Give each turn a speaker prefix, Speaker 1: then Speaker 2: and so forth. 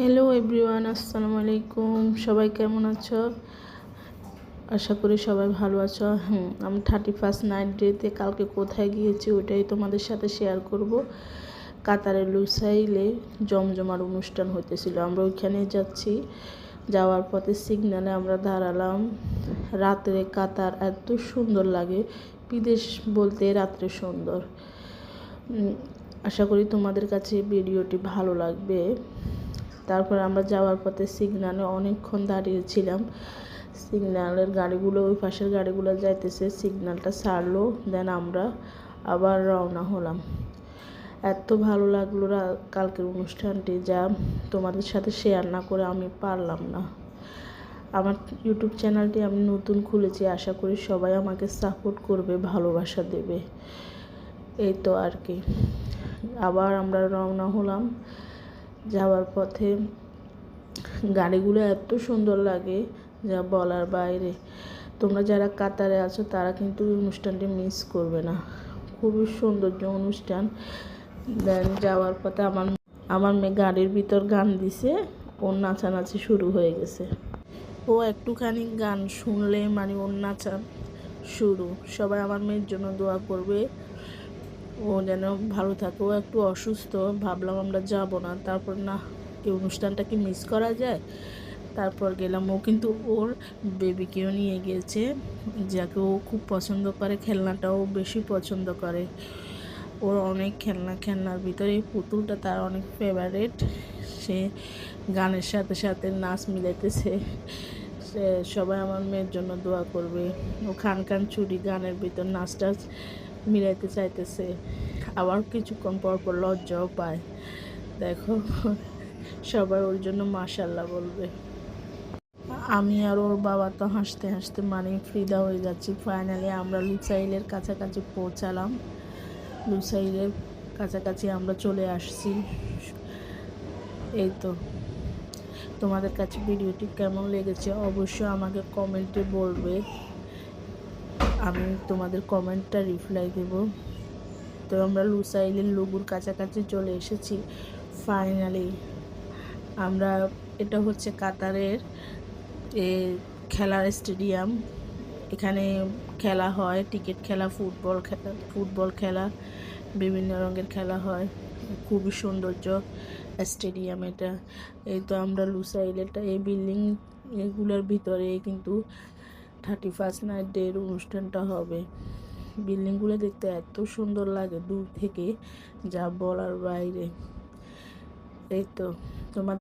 Speaker 1: Hello everyone, আসসালামু আলাইকুম। সবাই কেমন আছো? আশা করি সবাই ভালো আছো। আমি 31st নাইট ডেতে কালকে কোথায় গিয়েছি ওইটাই তোমাদের সাথে শেয়ার করব। কাতারের লুসাইলে জমজমার অনুষ্ঠান হতেছিল, আমরা ওইখানে যাচ্ছি। যাওয়ার পথে সিগন্যালে আমরা দাঁড়ালাম। রাত্রে কাতার এত সুন্দর লাগে, বিদেশ বলতে রাত্রে সুন্দর। আশা করি তোমাদের কাছে ভিডিওটি ভালো লাগবে। তারপর আমরা যাওয়ার পথে সিগন্যালে অনেকক্ষণ দাঁড়িয়েছিলাম। সিগন্যালের গাড়িগুলো, ওই পাশের গাড়িগুলো যাইতেছে, সিগন্যালটা ছাড়লো, দেন আমরা আবার রওনা হলাম। এত ভালো লাগলো কালকের অনুষ্ঠানটি, যা তোমাদের সাথে শেয়ার না করে আমি পারলাম না। আমার ইউটিউব চ্যানেলটি আমি নতুন খুলেছি, আশা করি সবাই আমাকে সাপোর্ট করবে, ভালোবাসা দেবে। এই তো আর কি। আবার আমরা রওনা হলাম। যাওয়ার পথে গাড়িগুলো এত সুন্দর লাগে যা বলার বাইরে। তোমরা যারা কাতারে আছো তারা কিন্তু অনুষ্ঠানটি মিস করবে না, খুবই সৌন্দর্য অনুষ্ঠান। দেন যাওয়ার পথে আমার মেয়ে গাড়ির ভিতর গান দিছে, ওর নাচানাচি শুরু হয়ে গেছে। ও একটুখানি গান শুনলে মানে ওর নাচা শুরু। সবাই আমার মেয়ের জন্য দোয়া করবে, ও যেন ভালো থাকে। ও একটু অসুস্থ, ভাবলাম আমরা যাব না, তারপর না, এই অনুষ্ঠানটা কি মিস করা যায়। তারপর গেলাম। ও কিন্তু ওর বেবিকেও নিয়ে গিয়েছে, যাকে ও খুব পছন্দ করে, খেলনাটাও বেশি পছন্দ করে। ওর অনেক খেলনার ভিতরে এই পুতুলটা তার অনেক ফেভারিট। সে গানের সাথে সাথে নাচ মিলাইতেছে। সে সবাই আমার মেয়ের জন্য দোয়া করবে। ও খান চুরি গানের ভিতর নাচটা মিলাইতে চাইতেছে, আবার কিছুক্ষণ পর লজ্জাও পায়। দেখো, সবাই ওর জন্য মাশাআল্লাহ বলবে। আমি আর ওর বাবা তো হাসতে হাসতে মানে ফিদা হয়ে যাচ্ছি। ফাইনালি আমরা লুসাইলের কাছাকাছি পৌঁছালাম। লুসাইলের কাছাকাছি আমরা চলে আসছি। এই তো, তোমাদের কাছে ভিডিওটি কেমন লেগেছে অবশ্যই আমাকে কমেন্টে বলবে, আমি তোমাদের কমেন্টটা রিপ্লাই দেব। তো আমরা লুসাইলের লুগুর কাছাকাছি চলে এসেছি ফাইনালি। আমরা, এটা হচ্ছে কাতারের খেলার স্টেডিয়াম। এখানে খেলা হয়, টিকিট খেলা, ফুটবল খেলা, বিভিন্ন রঙের খেলা হয়। খুবই সৌন্দর্য স্টেডিয়াম এটা। এই তো আমরা লুসাইলেটা, এই বিল্ডিং এগুলোর ভিতরে কিন্তু 31st নাইট ডের অনুষ্ঠানটা হবে। বিল্ডিংগুলো দেখতে এত সুন্দর লাগে দূর থেকে, যা বলার বাইরে। এই তো তোমার